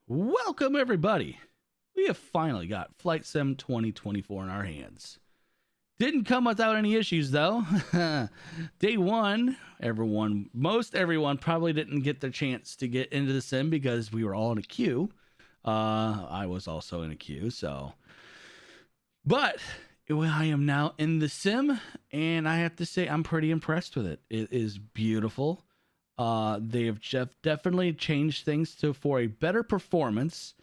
Welcome, everybody. We have finally got Flight Sim 2024 in our hands. Didn't come without any issues, though. Day one, most everyone probably didn't get their chance to get into the sim because we were all in a queue. I was also in a queue, but I am now in the sim, and I have to say I'm pretty impressed with it. It is beautiful. They have definitely changed things for a better performance.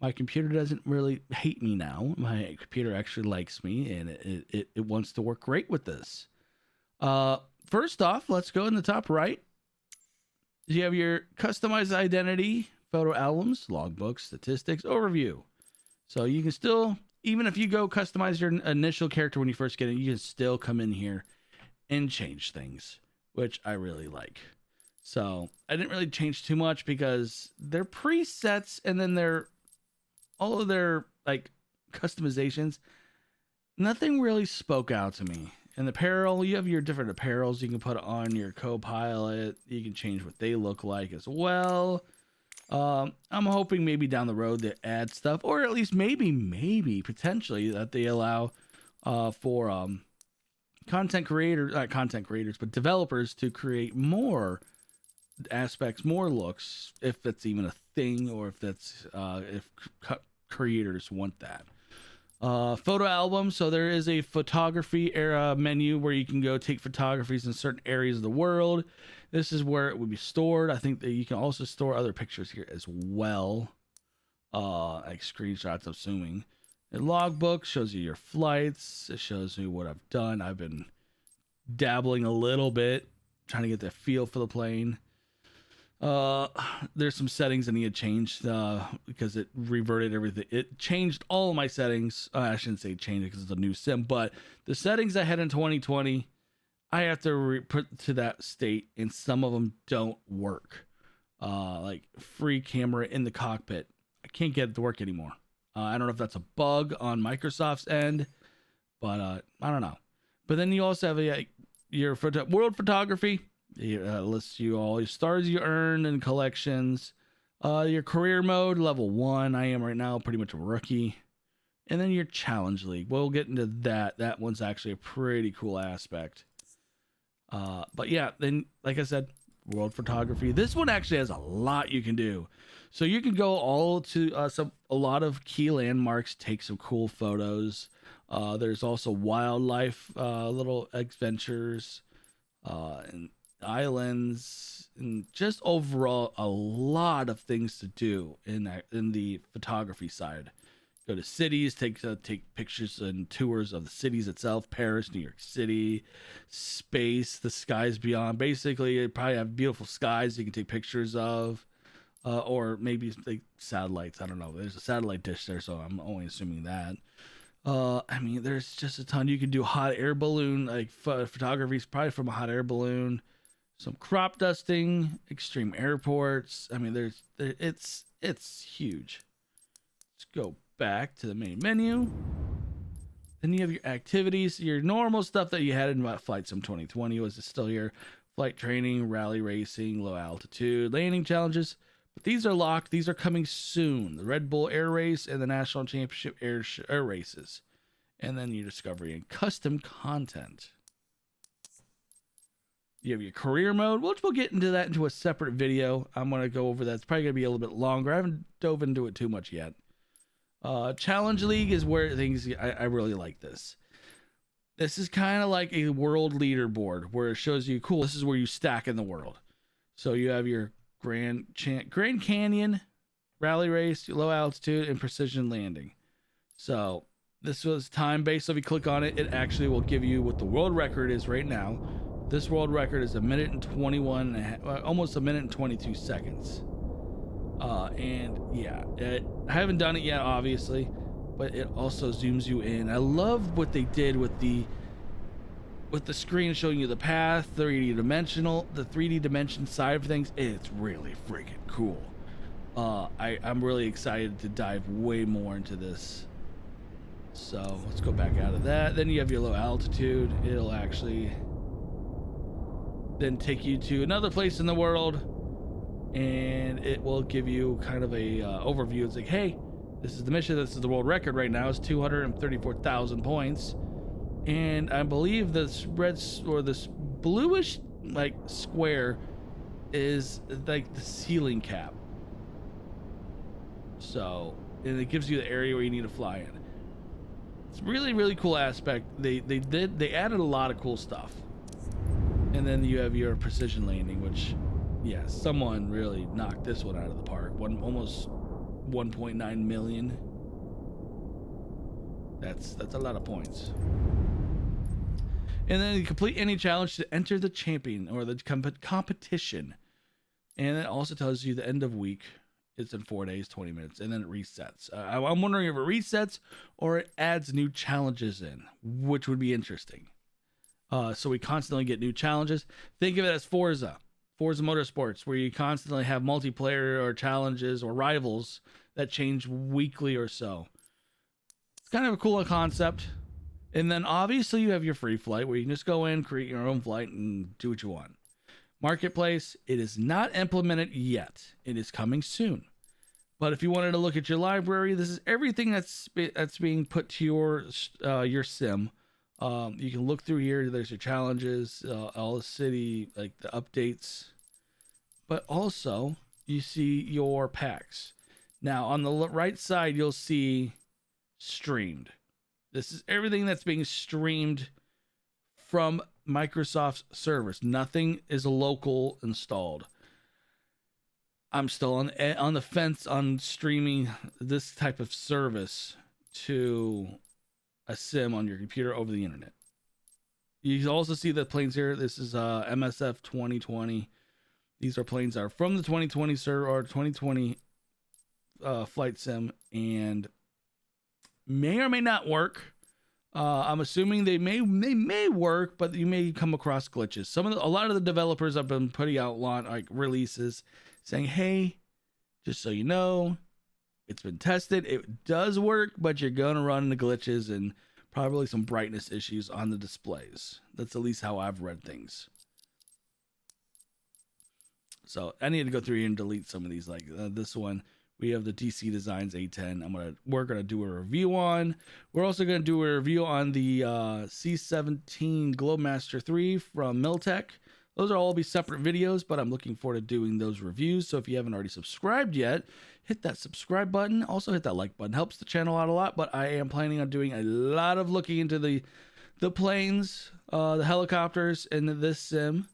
My computer doesn't really hate me now. My computer actually likes me, and it wants to work great with this. First off, let's go in the top right. You have your customized identity, photo albums, logbooks, statistics, overview. So you can still, even if you go customize your initial character when you first get it, you can still come in here and change things, which I really like. So I didn't really change too much because they're presets, and then all of their like customizations, nothing really spoke out to me. And apparel, you have your different apparels you can put on your co-pilot. You can change what they look like as well. I'm hoping maybe down the road they add stuff, or at least maybe potentially that they allow for content creators, not content creators, but developers to create more aspects, more looks, if that's even a thing, or if that's if creators want that. Photo album. So there is a photography era menu where you can go take photographies in certain areas of the world. This is where it would be stored. I think that you can also store other pictures here as well, like screenshots, I'm assuming. A logbook shows you your flights. It shows you what I've done. I've been dabbling a little bit, trying to get the feel for the plane. There's some settings I need to change because it reverted everything. It changed all of my settings. I shouldn't say change it because it's a new sim, but the settings I had in 2020, I have to put to that state, and some of them don't work. Like free camera in the cockpit, I can't get it to work anymore. I don't know if that's a bug on Microsoft's end, but I don't know. But then you also have your world photography. It lists you all your stars you earned and collections. Your career mode, level 1. I am right now pretty much a rookie. And then your challenge league. We'll get into that. That one's actually a pretty cool aspect. But yeah, then like I said, world photography. This one actually has a lot you can do. So you can go all to a lot of key landmarks, take some cool photos. There's also wildlife, little adventures, and islands, and just overall a lot of things to do in the photography side. Go to cities, take pictures and tours of the cities itself: Paris, New York City, space, the skies beyond. Basically, you probably have beautiful skies you can take pictures of, or maybe like satellites. I don't know. There's a satellite dish there, so I'm only assuming that. I mean, there's just a ton. You can do hot air balloon, like photography is probably from a hot air balloon. Some crop dusting, extreme airports. I mean, it's huge. Let's go back to the main menu. Then you have your activities, your normal stuff that you had in Flight Sim 2020 was still here. Flight training, rally racing, low altitude, landing challenges. But these are locked. These are coming soon. The Red Bull Air Race and the National Championship Air Races. And then your discovery and custom content. You have your career mode, which we'll get into that into a separate video. I'm going to go over that. It's probably going to be a little bit longer. I haven't dove into it too much yet. Challenge League is where I really like this. This is kind of like a world leaderboard where it shows you, cool, this is where you stack in the world. So you have your Grand Canyon, rally race, low altitude, and precision landing. So this was time-based. So if you click on it, it actually will give you what the world record is right now. This world record is 1 minute and 21, almost 1 minute and 22 seconds. And yeah, I haven't done it yet, obviously, but it also zooms you in. I love what they did with the screen showing you the path, 3D dimensional, the 3D dimension side of things. It's really freaking cool. I'm really excited to dive way more into this. So let's go back out of that. Then you have your low altitude. It'll actually then take you to another place in the world, and it will give you kind of a overview. It's like, hey, this is the mission. This is the world record right now. It's 234,000 points, and I believe this red or this bluish like square is like the ceiling cap. So, and it gives you the area where you need to fly in. It's really, really cool aspect. They added a lot of cool stuff. And then you have your precision landing, which, yeah, someone really knocked this one out of the park. Almost 1.9 million. That's a lot of points. And then you complete any challenge to enter the champion or the competition. And it also tells you the end of week. It's in 4 days, 20 minutes, and then it resets. I'm wondering if it resets or it adds new challenges in, which would be interesting. So we constantly get new challenges. Think of it as Forza Motorsports, where you constantly have multiplayer or challenges or rivals that change weekly or so. It's kind of a cool concept. And then obviously you have your free flight, where you can just go in, create your own flight, and do what you want. Marketplace, it is not implemented yet. It is coming soon. But if you wanted to look at your library, this is everything that's being put to your sim. You can look through here. There's your challenges, all the city, like the updates. But also, you see your packs. Now, on the right side, you'll see streamed. This is everything that's being streamed from Microsoft's servers. Nothing is local installed. I'm still on the fence on streaming this type of service to a sim on your computer over the internet. You can also see the planes here. This is MSF 2020. These are planes that are from the 2020 server or 2020 flight sim, and may or may not work. I'm assuming they may work, but you may come across glitches. A lot of the developers have been putting out like releases saying, "Hey, just so you know, it's been tested. It does work, but you're gonna run into glitches and probably some brightness issues on the displays." That's at least how I've read things. So I need to go through here and delete some of these. Like this one. We have the DC Designs A10. We're gonna do a review on. We're also gonna do a review on the C17 Globemaster 3 from Miltech. Those are all be separate videos, but I'm looking forward to doing those reviews. So if you haven't already subscribed yet, hit that subscribe button. Also hit that like button. Helps the channel out a lot. But I am planning on doing a lot of looking into the planes, the helicopters, and this sim.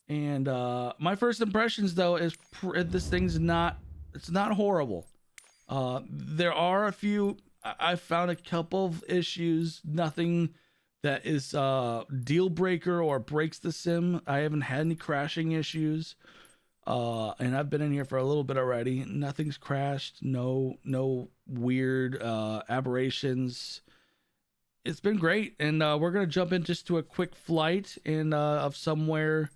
And my first impressions though is this thing's not. It's not horrible. There are a few. I found a couple of issues. Nothing that is deal breaker or breaks the sim. I haven't had any crashing issues. And I've been in here for a little bit already. Nothing's crashed. No weird aberrations. It's been great. And we're gonna jump in just to a quick flight and of somewhere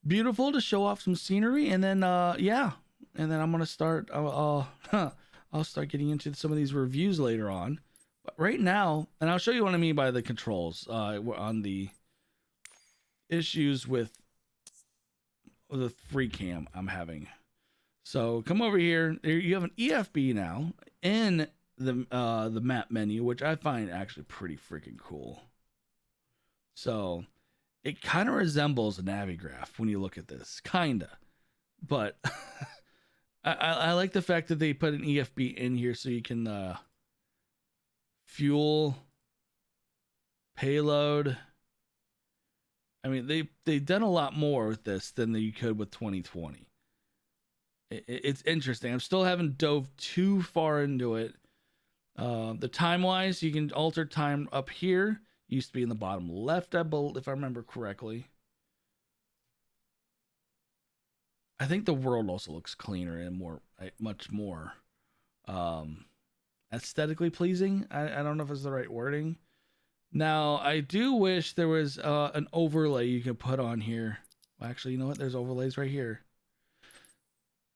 beautiful to show off some scenery. And then yeah. And then I'm gonna start. I'll start getting into some of these reviews later on. But right now, and I'll show you what I mean by the controls. On the issues with the free cam I'm having. So come over here. You have an EFB now in the map menu, which I find actually pretty freaking cool. So it kind of resembles a Navigraph when you look at this, kinda, but. I like the fact that they put an EFB in here so you can fuel, payload. I mean, they've done a lot more with this than you could with 2020. It's interesting. I still haven't dove too far into it. The time-wise, you can alter time up here. It used to be in the bottom left, if I remember correctly. I think the world also looks cleaner and much more aesthetically pleasing. I don't know if it's the right wording. Now, I do wish there was an overlay you could put on here. Well, actually, you know what? There's overlays right here.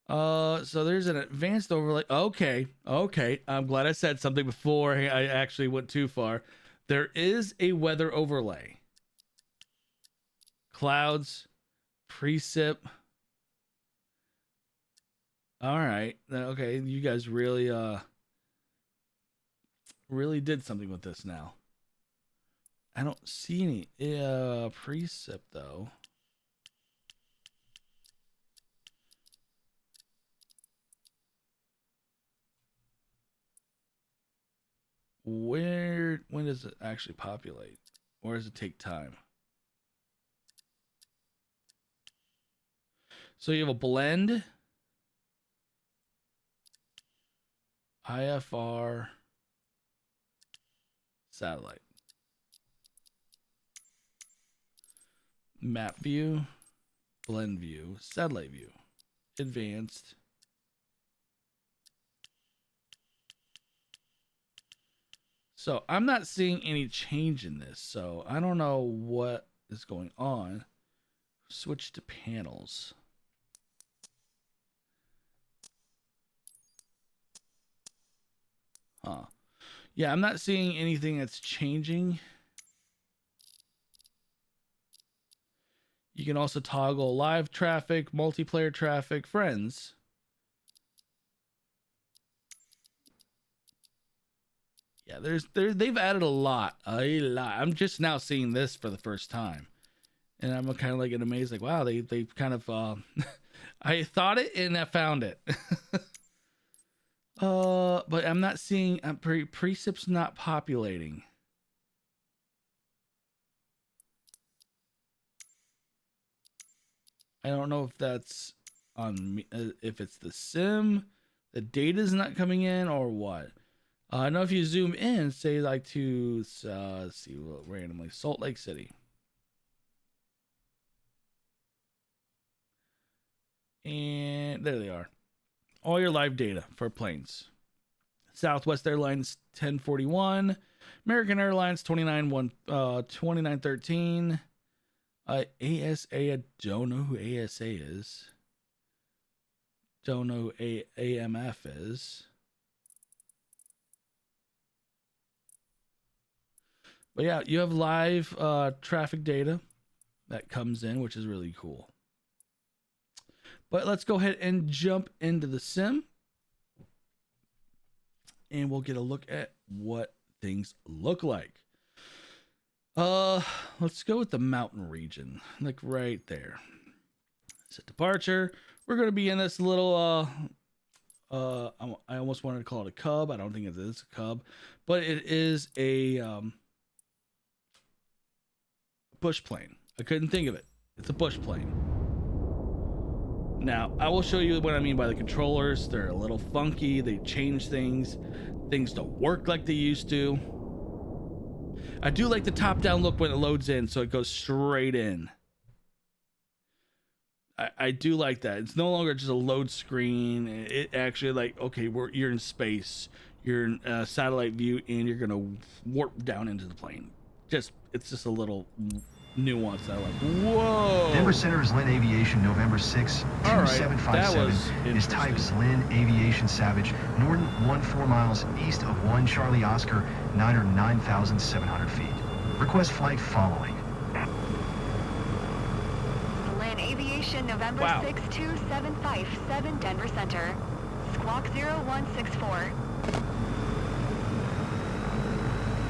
So there's an advanced overlay. Okay. I'm glad I said something before I actually went too far. There is a weather overlay. Clouds, precip. All right. Okay, you guys really did something with this now. I don't see any precip though. When does it actually populate? Or does it take time? So you have a blend, IFR, satellite, map view, blend view, satellite view, advanced. So I'm not seeing any change in this. So I don't know what is going on. Switch to panels. Huh. Yeah, I'm not seeing anything that's changing. You can also toggle live traffic, multiplayer traffic, friends. Yeah, they've added a lot. I'm just now seeing this for the first time. And I'm kind of like amazed, like, wow, they kind of I thought it and I found it. But I'm not seeing precip's not populating. I don't know if that's on me, if it's the sim, the data's not coming in, or what. I know if you zoom in, say like to let's see, randomly Salt Lake City, and there they are. All your live data for planes. Southwest Airlines 1041, American Airlines 2913. ASA, I don't know who ASA is. Don't know who AMF is. But yeah, you have live traffic data that comes in, which is really cool. But let's go ahead and jump into the sim. And we'll get a look at what things look like. Let's go with the mountain region, like right there. Set departure. We're going to be in this little I almost wanted to call it a cub. I don't think it is a cub, but it is a bush plane. I couldn't think of it. It's a bush plane. Now, I will show you what I mean by the controllers. They're a little funky. They change things. Things don't work like they used to. I do like the top-down look when it loads in, so it goes straight in. I do like that. It's no longer just a load screen. It actually, like, okay, you're in space. You're in satellite view, and you're gonna warp down into the plane. It's just a little nuance that I like. Whoa! Denver Center is Lynn Aviation, November 6, 2757. Is type Lynn Aviation Savage, Norton 14 miles east of 1 Charlie Oscar, 9,700 feet. Request flight following. Lynn Aviation, November 6, 2757, Denver Center. Squawk 0164.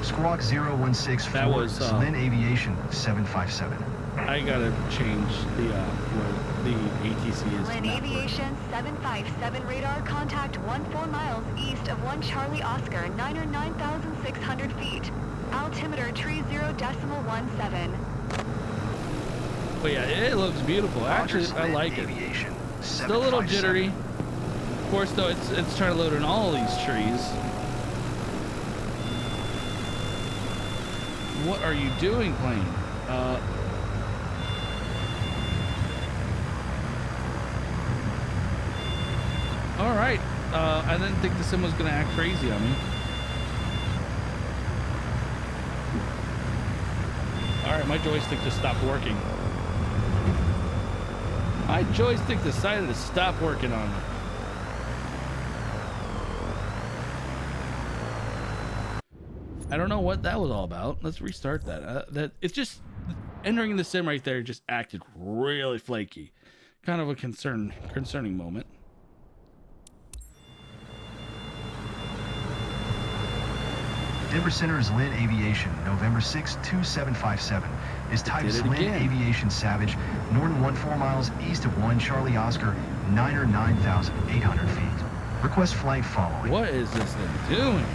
Squawk 0164. That was Lynn Aviation 757. I gotta change the where the ATC is. Lynn Aviation 757, radar contact 14 miles east of 1 Charlie Oscar, 9,600 feet. Altimeter tree 0.17. But yeah, it looks beautiful. Actually, I like it. Still a little jittery. Of course, though, it's trying to load in all these trees. What are you doing, plane? All right. I didn't think the sim was gonna act crazy on me. All right, my joystick just stopped working. My joystick decided to stop working on me. I don't know what that was all about. Let's restart that. It's just entering the sim right there just acted really flaky. Kind of a concerning moment. Denver Center's Lynn Aviation, November 6, 2757, is type Lynn Aviation Savage, Norton 14 miles east of 1 Charlie Oscar, 9,800 feet. Request flight following. What is this thing doing?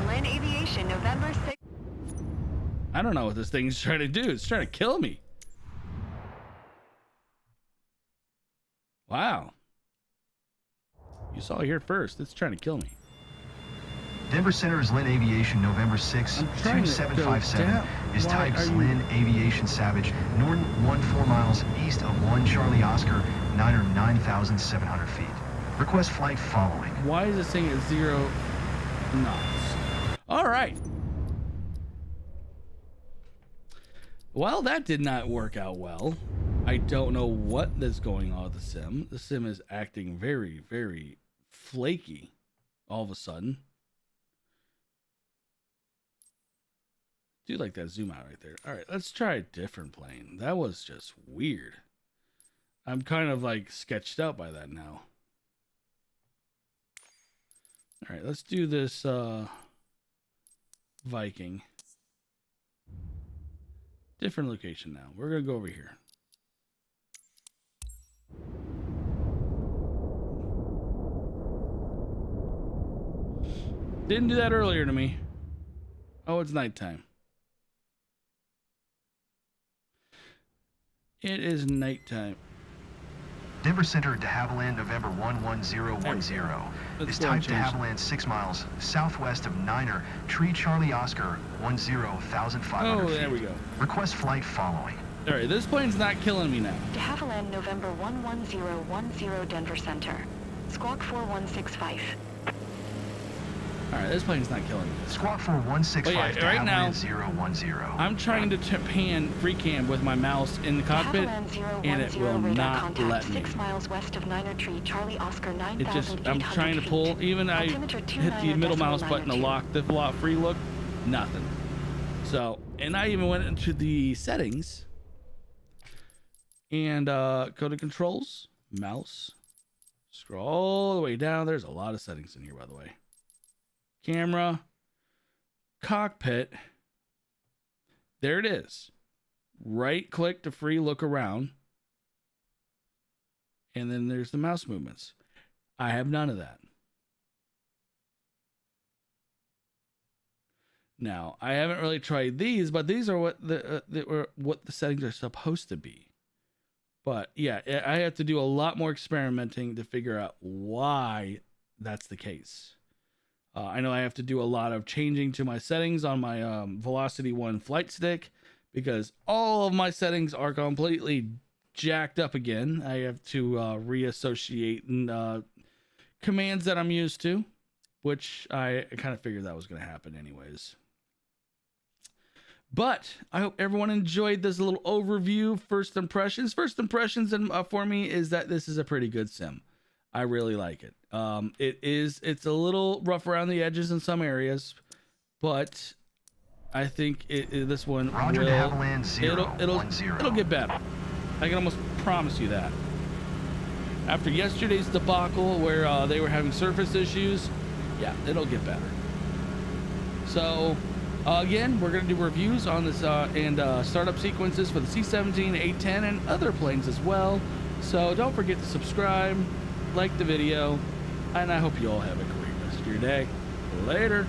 Lynn Aviation, November 6. I don't know what this thing's trying to do. It's trying to kill me. Wow. You saw it here first. It's trying to kill me. Denver Center's Lynn Aviation, November 6, 2757, is type Lynn Aviation Savage, Norton 14 miles east of 1 Charlie Oscar, 9,700 feet. Request flight following. Why is this thing at 0 knots? All right. Well, that did not work out well. I don't know what is going on with the sim. The sim is acting very, very flaky all of a sudden. Do like that zoom out right there. All right, let's try a different plane. That was just weird. I'm kind of like sketched out by that now. All right, let's do this Viking. Different location now. We're going to go over here. Didn't do that earlier to me. Oh, it's nighttime. It is nighttime. Denver Center de Havilland, November 11010. Is type de Havilland 6 miles southwest of Niner, Tree Charlie Oscar, 10,500 feet. Oh, there we go. Request flight following. All right, this plane's not killing me now. De Havilland, November 11010, Denver Center. Squawk 4165. All right, this plane's not killing me. Squawk 4165 yeah, right now, 010. I'm trying to pan free cam with my mouse in the cockpit, and it will not let me. 6 miles west of Niner Tree, Charlie Oscar, 9,800 It just, I'm trying to pull, even I hit the middle mouse button to lock the free look, nothing. So, and I even went into the settings and go to controls, mouse, scroll all the way down. There's a lot of settings in here, by the way. Camera, cockpit, there it is. Right click to free look around, and then there's the mouse movements. I have none of that. Now, I haven't really tried these, but these are what the settings are supposed to be. But yeah, I have to do a lot more experimenting to figure out why that's the case. I know I have to do a lot of changing to my settings on my Velocity 1 flight stick because all of my settings are completely jacked up again. I have to reassociate commands that I'm used to, which I kind of figured that was going to happen anyways. But I hope everyone enjoyed this little overview. First impressions for me is that this is a pretty good sim. I really like it. It's a little rough around the edges in some areas, but I think this one Roger will, de Havilland 010. It'll get better. I can almost promise you that. After yesterday's debacle where they were having surface issues, yeah, it'll get better. So again, we're going to do reviews on this and startup sequences for the C-17, A-10, and other planes as well. So don't forget to subscribe, like the video, and I hope you all have a great rest of your day. Later.